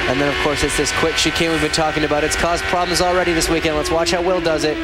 And then, of course, it's this quick chicane we've been talking about. It's caused problems already this weekend. Let's watch how Will does it.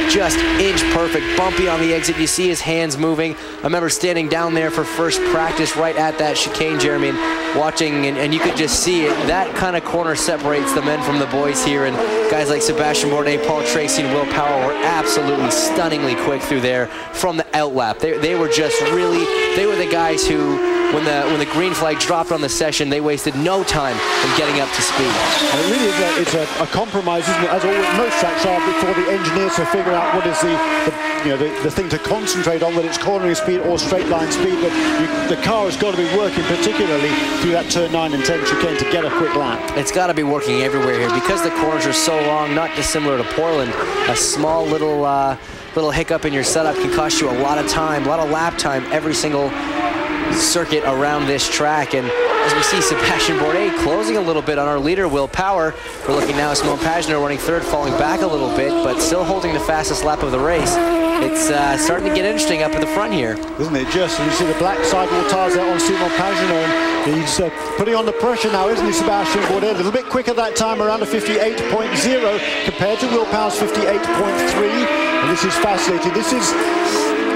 Just inch perfect, bumpy on the exit. You see his hands moving. I remember standing down there for first practice right at that chicane, Jeremy, and watching, and you could just see it. That kind of corner separates the men from the boys here, and guys like Sebastian Bourdais, Paul Tracy, and Will Power were absolutely stunningly quick through there from the outlap. They were just really, they were the guys who, when the green flag dropped on the session, they wasted no time in getting up to speed. And it really is a compromise, isn't it? As always, most tracks are, before the engineers to figure out what is the thing to concentrate on, whether it's cornering speed or straight line speed. But the car has got to be working, particularly through that turn 9 and 10 chicane, to get a quick lap. It's got to be working everywhere here because the corners are so long. Not dissimilar to Portland, a small little hiccup in your setup can cost you a lot of time, a lot of lap time every single circuit around this track. And as we see Sebastian Bourdais closing a little bit on our leader, Will Power. We're looking now at Simon Pagenaud running third, falling back a little bit, but still holding the fastest lap of the race. It's starting to get interesting up at the front here. Isn't it just? And you see the black sidewall tires there on Simon Pagenaud. He's putting on the pressure now, isn't he, Sebastian Bourdais? A little bit quicker that time, around a 58.0 compared to Will Power's 58.3. And this is fascinating. This is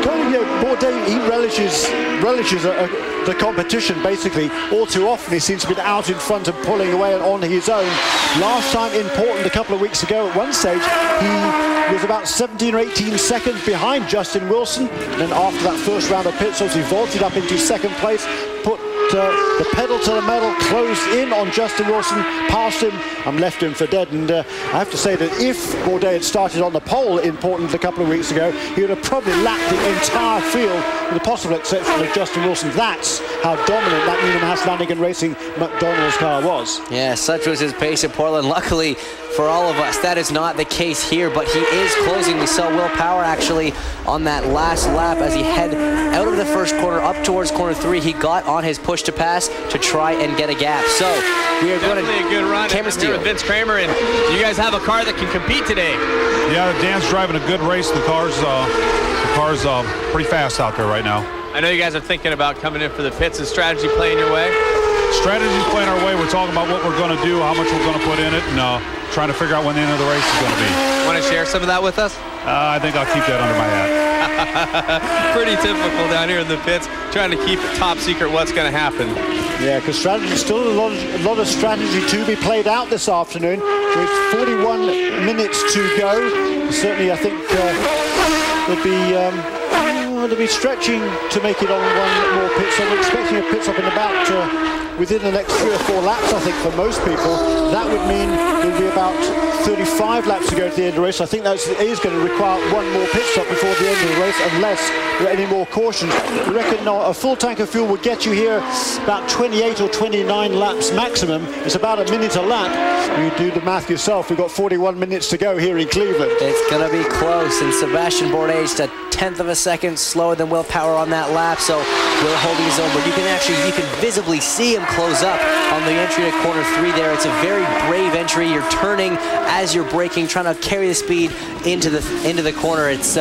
kind of, Bourdais, he relishes the competition, basically. All too often he seems to be out in front and pulling away on his own. Last time in Portland a couple of weeks ago, at one stage, he was about 17 or 18 seconds behind Justin Wilson. And then after that first round of pit stops, he vaulted up into second place, put the pedal to the metal, closed in on Justin Wilson, passed him and left him for dead. And I have to say that if Bourdais had started on the pole in Portland a couple of weeks ago, he would have probably lapped the entire field, with the possible exception of Justin Wilson. That's how dominant that Needham Haas Lanigan Racing McDonald's car was. Yeah, such was his pace at Portland. Luckily for all of us, that is not the case here, but he is closing. We saw Will Power actually on that last lap as he head out of the first corner up towards corner 3. He got on his push to pass to try and get a gap. So we are going to a good run. camera steal with Vince Kramer, and you guys have a car that can compete today. Yeah, Dan's driving a good race. The car's pretty fast out there right now. I know you guys are thinking about coming in for the pits. Is strategy playing your way? Strategy's playing our way. We're talking about what we're going to do, how much we're going to put in it, and trying to figure out when the end of the race is going to be. Want to share some of that with us? I think I'll keep that under my hat. Pretty typical down here in the pits, trying to keep it top secret what's going to happen. Yeah, because strategy, still a lot of strategy to be played out this afternoon. With 41 minutes to go. Certainly, I think they'll be stretching to make it on one more pit stop. We're expecting a pit stop in about within the next 3 or 4 laps, I think, for most people. That would mean there'll be about 35 laps to go to the end of the race. I think that is going to require one more pit stop before the end of the race, unless there are any more cautions. We reckon a full tank of fuel will get you here about 28 or 29 laps maximum. It's about a minute a lap. You do the math yourself. We've got 41 minutes to go here in Cleveland. It's going to be close, and Sebastian Bourdais just a 1/10 of a second slower than Will Power on that lap, so Will holding his own, but you can visibly see him close up on the entry to corner 3 there. It's a very brave entry. You're turning as you're braking, trying to carry the speed into the corner. It's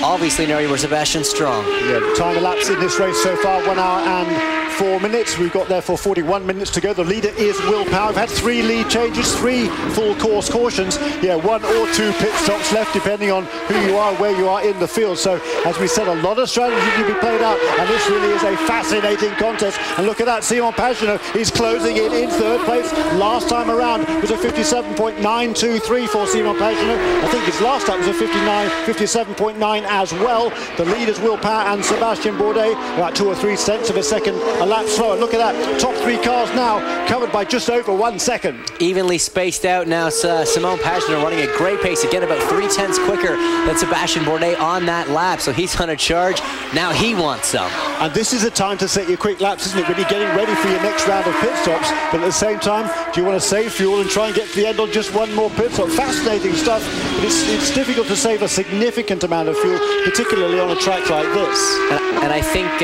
obviously an area where Sebastian's strong. Yeah, the time elapsed in this race so far, 1 hour and 4 minutes. We've got therefore 41 minutes to go. The leader is Will Power. We've had 3 lead changes, 3 full course cautions. Yeah, 1 or 2 pit stops left, depending on who you are, where you are in the field. So, as we said, a lot of strategy to be played out, and this really is a fascinating contest. And look at that, Simon Pagenaud is closing in 3rd place. Last time around was a 57.923 for Simon Pagenaud. I think his last time was a 57.9 as well. The leaders, Will Power and Sebastian Bourdais, about 2 or 3 tenths of a second a lap slower. Look at that, top 3 cars now covered by just over 1 second. Evenly spaced out now. Simon Pagenaud running at great pace, again about 3/10 quicker than Sebastian Bourdais on that lap, so he's on a charge. Now he wants some. And this is a time to set your quick laps, isn't it, when you're getting ready for your next round of pit stops, but at the same time, do you want to save fuel and try and get to the end on just 1 more pit stop? Fascinating stuff, but it's difficult to save a significant amount of fuel, particularly on a track like this. And I think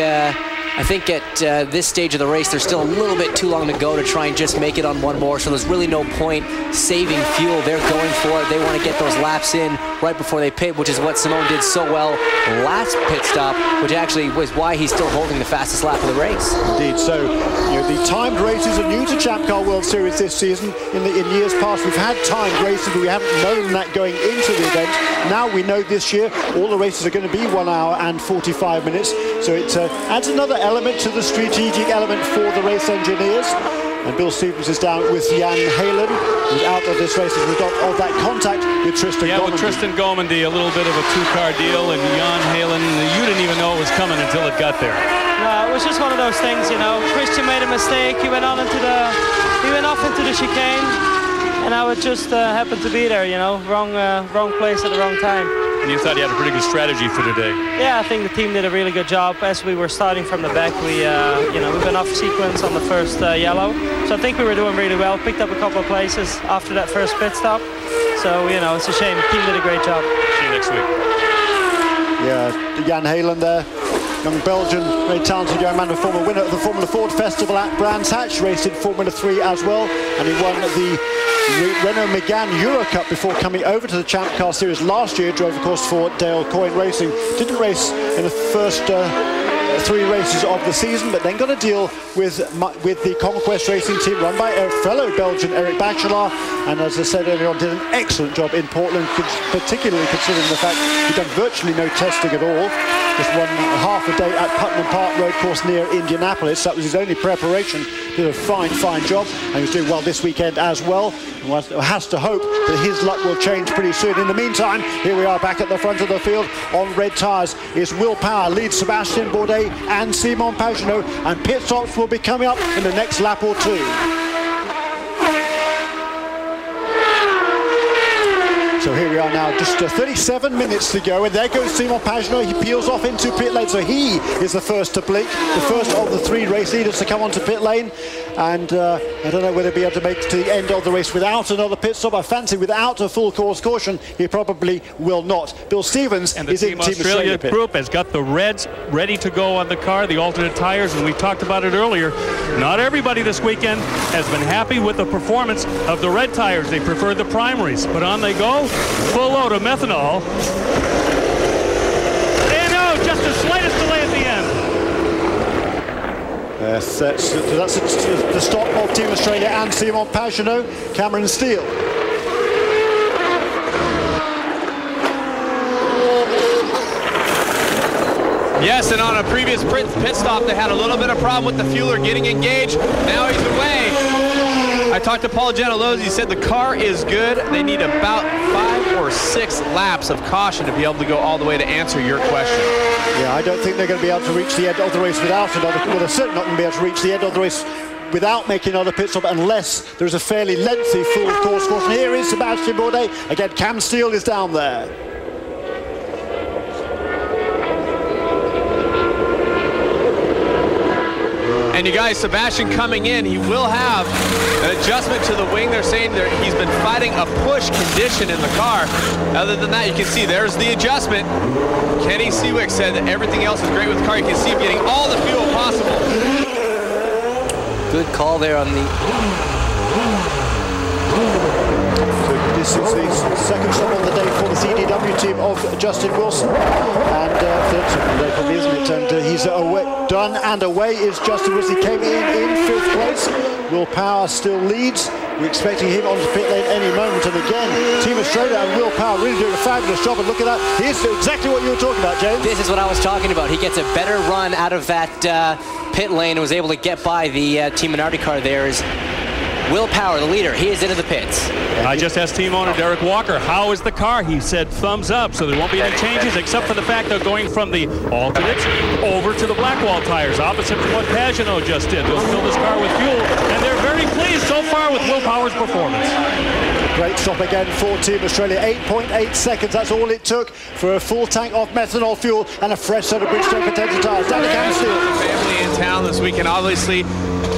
at this stage of the race, there's still a little bit too long to go to try and just make it on 1 more, so there's really no point saving fuel. They're going for it. They want to get those laps in right before they pit, which is what Simon did so well last pit stop, which actually was why he's still holding the fastest lap of the race. Indeed. So, you know, the timed races are new to Champ Car World Series this season. In years past, we've had timed races, but we haven't known that going into the event. Now we know this year all the races are going to be 1 hour and 45 minutes. So it adds another element to the strategic element for the race engineers. And Bill Stevens is down with Jan Halen, who's out of this race as a result of that contact with Tristan Gomendy. Yeah, with Tristan Gomendy, a little bit of a two-car deal, and Jan Halen, you didn't even know it was coming until it got there. No, it was just one of those things, you know. Christian made a mistake. He went off into the chicane, and I would just happen to be there, you know, wrong place at the wrong time. And you thought you had a pretty good strategy for today. Yeah, I think the team did a really good job. As we were starting from the back, we went off sequence on the first yellow. So I think we were doing really well. Picked up a couple of places after that first pit stop. So, you know, it's a shame. The team did a great job. See you next week. Yeah, Jan Halen there. Young Belgian, very talented young man, a former winner of the Formula Ford Festival at Brands Hatch, raced in Formula 3 as well, and he won the Renault Megane Euro Cup before coming over to the Champ Car Series last year. Drove, of course, for Dale Coyne Racing. Didn't race in the first 3 races of the season, but then got a deal with the Conquest Racing team run by a fellow Belgian, Eric Bachelard, and as I said earlier on, did an excellent job in Portland, particularly considering the fact he'd done virtually no testing at all. Just won half a day at Putnam Park Road Course near Indianapolis. That was his only preparation. Did a fine job, and he was doing well this weekend as well. And has to hope that his luck will change pretty soon. In the meantime, here we are back at the front of the field on red tyres. Is Will Power leads Sébastien Bourdais and Simon Pagenaud, and pit stops will be coming up in the next lap or two. So here we are now, just 37 minutes to go, and there goes Simon Pagenaud. He peels off into pit lane, so he is the first to blink, the first of the 3 race leaders to come onto pit lane. And I don't know whether he'll be able to make it to the end of the race without another pit stop. I fancy without a full course caution, he probably will not. Bill Stevens and the is in Team Australia group has got the reds ready to go on the car, the alternate tires, and we talked about it earlier. Not everybody this weekend has been happy with the performance of the red tires. They preferred the primaries, but on they go. Full load of methanol. And no, just the slightest delay at the end. That's the stop of Team Australia and Simon Pagenaud. Cameron Steele. Yes, and on a previous pit stop, they had a little bit of problem with the fueler getting engaged. Now he's away. I talked to Paul Gentilozzi. He said the car is good. They need about 5 or 6 laps of caution to be able to go all the way to answer your question. Yeah, I don't think they're going to be able to reach the end of the race without another. Well, they're certainly not going to be able to reach the end of the race without making another pit stop unless there's a fairly lengthy full course caution. Here is Sébastien Bourdais. Again, Cam Steele is down there. And you guys, Sebastian coming in, he will have an adjustment to the wing. They're saying he's been fighting a push condition in the car. Other than that, you can see there's the adjustment. Kenny Seawick said that everything else is great with the car. You can see him getting all the fuel possible. Good call there on the... This is the second stop on the day for the CDW team of Justin Wilson, and third stop on the day probably, isn't it? And he's away, done and away is Justin Wilson. He came in 5th place. Will Power still leads. We're expecting him onto pit lane any moment. And again, Team Australia and Will Power really doing a fabulous job. And look at that. Here's exactly what you were talking about, James. This is what I was talking about. He gets a better run out of that pit lane and was able to get by the Team Minardi car there. Is Will Power, the leader. He is into the pits. I just asked team owner Derek Walker, how is the car? He said thumbs up, so there won't be any changes except for the fact they're going from the alternates over to the Blackwall tires, opposite from what Pagenaud just did. They'll fill this car with fuel, and they're very pleased so far with Will Power's performance. Great stop again for Team Australia. 8.8 seconds, that's all it took for a full tank of methanol fuel and a fresh set of Bridgestone potential tires. Danny Campbell. Family in town this weekend, obviously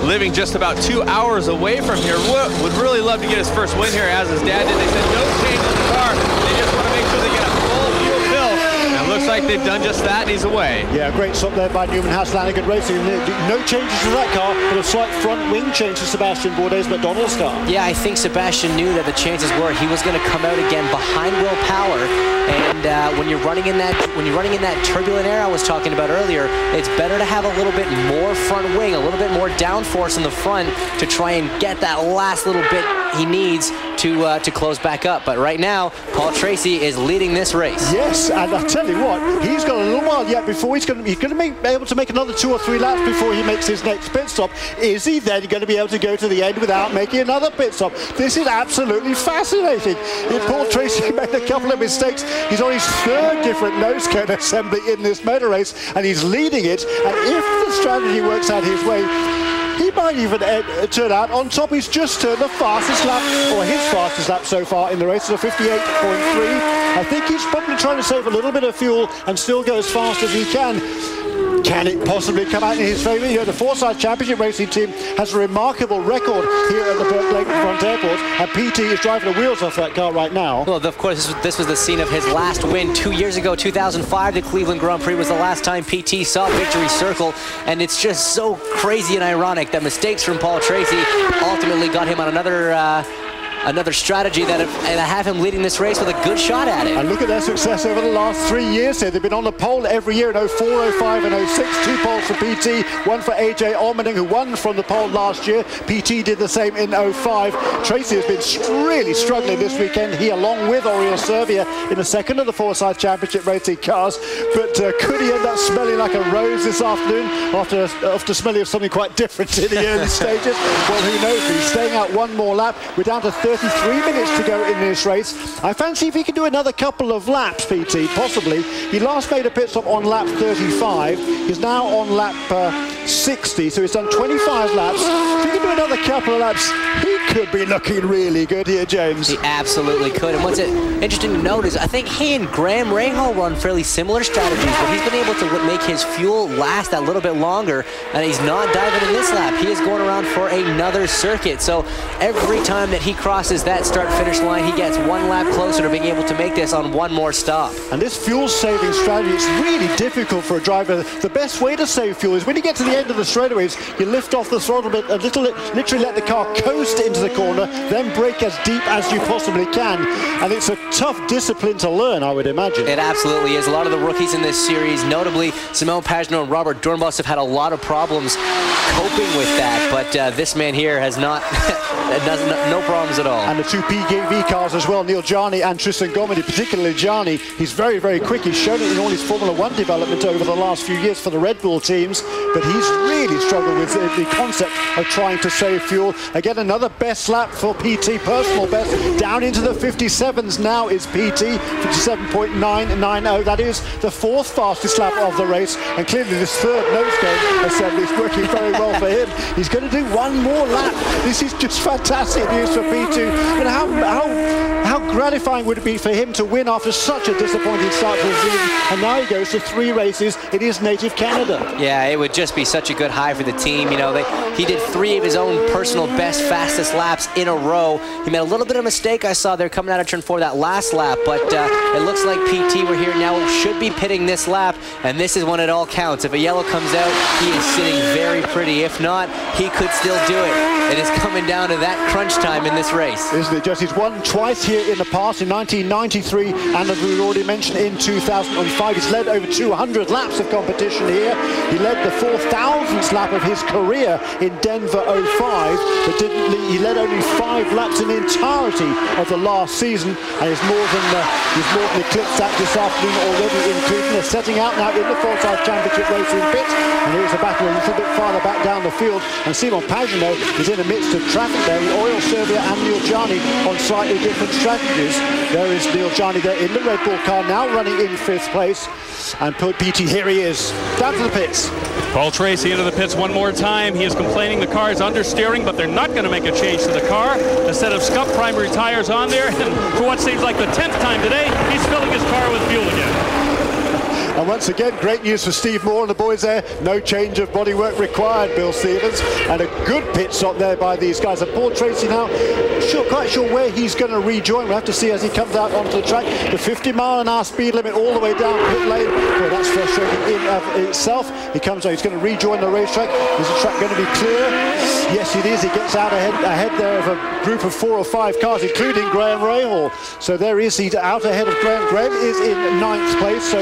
living just about 2 hours away from here. Would really love to get his first win here, as his dad did. They said no change in the car. They just want to make sure they get a full fuel fill. And it looks looks like they've done just that, and he's away. Yeah, great stop there by Newman House Lanigan Racing. No changes to that car, but a slight front wing change to Sebastian Bourdais' McDonald's car. Yeah, I think Sebastian knew that the chances were he was going to come out again behind Will Power. And when you're running in that turbulent air I was talking about earlier, it's better to have a little bit more front wing, a little bit more downforce in the front to try and get that last little bit he needs to close back up. But right now, Paul Tracy is leading this race. Yes, and I tell you what, he's got a little while yet before he's going to be able to make another 2 or 3 laps before he makes his next pit stop. Is he then going to be able to go to the end without making another pit stop? This is absolutely fascinating. If Paul Tracy made a couple of mistakes, he's on his 3rd different nose cone assembly in this motor race, and he's leading it. And if the strategy works out his way, he might even turn out on top. He's just turned the fastest lap, or his fastest lap so far in the race, is a 58.3. I think he's probably trying to save a little bit of fuel and still go as fast as he can. Can it possibly come out in his favour? You know, the Forsyth Championship Racing Team has a remarkable record here at the Lakefront Airport, and PT is driving the wheels off that car right now. Well, of course, this was the scene of his last win 2 years ago, 2005. The Cleveland Grand Prix was the last time PT saw Victory Circle, and it's just so crazy and ironic that mistakes from Paul Tracy ultimately got him on another strategy that have him leading this race with a good shot at it. And look at their success over the last 3 years here. They've been on the pole every year in 04, 05 and 06. 2 poles for PT, 1 for AJ Allmenning, who won from the pole last year. PT did the same in 05. Tracy has been really struggling this weekend. He, along with Oriol Servia, in the 2nd of the Forsyth Championship Racing cars. But could he end up smelling like a rose this afternoon after smelling of something quite different in the early stages? Well, who knows? He's staying out 1 more lap. We're down to 33 minutes to go in this race. I fancy if he can do another couple of laps, PT, possibly. He last made a pit stop on lap 35. He's now on lap 60, so he's done 25 laps. If he can do another couple of laps, he could be looking really good here, James. He absolutely could. And what's interesting to note is I think he and Graham Rahal run fairly similar strategies, but he's been able to make his fuel last that little bit longer, and he's not diving in this lap. He is going around for another circuit. So every time that he crosses that start-finish line, he gets 1 lap closer to being able to make this on 1 more stop. And this fuel-saving strategy, it's really difficult for a driver. The best way to save fuel is when you get to the end of the straightaways, you lift off the throttle a little, literally let the car coast into the corner, then brake as deep as you possibly can. And it's a tough discipline to learn, I would imagine. It absolutely is. A lot of the rookies in this series, notably Simon Pagenaud and Robert Dornbos, have had a lot of problems coping with that, but this man here has not, no problems at all. And the 2 PGV cars as well, Neil Jarni and Tristan Gomedy, particularly Jarni. He's very, very quick. He's shown it in all his Formula 1 development over the last few years for the Red Bull teams, but he's really struggled with the concept of trying to save fuel. Again, another best lap for PT, personal best. Down into the 57s now is PT, 57.990. That is the 4th fastest lap of the race, and clearly this 3rd nose cone assembly is working very well for him. He's going to do 1 more lap. This is just fantastic news for P2. And how gratifying would it be for him to win after such a disappointing start to the season? And now he goes to 3 races in his native Canada. Yeah, it would just be such a good high for the team. You know, he did 3 of his own personal best fastest laps in a row. He made a little bit of a mistake I saw there coming out of turn 4 that last lap, but it looks like PT, we're here now, should be pitting this lap, and this is when it all counts. If a yellow comes out, he is sitting very pretty. If not, he could still do it. It is coming down to that crunch time in this race. Isn't it just? He's won twice here in the past, in 1993 and, as we already mentioned, in 2005. He's led over 200 laps of competition here. He led the 4,000th lap of his career in Denver 05, but he led only 5 laps in the entirety of the last season, and he's more than eclipsed that this afternoon already in Cleveland. They're setting out now in the Forsyth Championship Racing pit, and here's a battle a little bit farther back down the field, and Simon Pagenaud is in the midst of traffic there with Oriol Servia and Neil Jarni on slightly different strategies. There is Neil Jarni there in the Red Bull car, now running in 5th place. And PT, here he is, down to the pits. Paul Tracy into the pits 1 more time. He is complaining the car is understeering, but they're not going to make a change to the car. A set of scuff primary tires on there, and for what seems like the 10th time today, he's filling his car with fuel again. And once again, great news for Steve Moore and the boys there. No change of bodywork required, Bill Stevens. And a good pit stop there by these guys. And Paul Tracy now, quite sure where he's going to rejoin. We'll have to see as he comes out onto the track. The 50-mile-an-hour speed limit all the way down pit lane. Well, that's frustrating in itself. He comes out, he's going to rejoin the racetrack. Is the track going to be clear? Yes, it is. He gets out ahead there of a group of 4 or 5 cars, including Graham Rahal. So there is, he's out ahead of Graham. Graham is in 9th place. So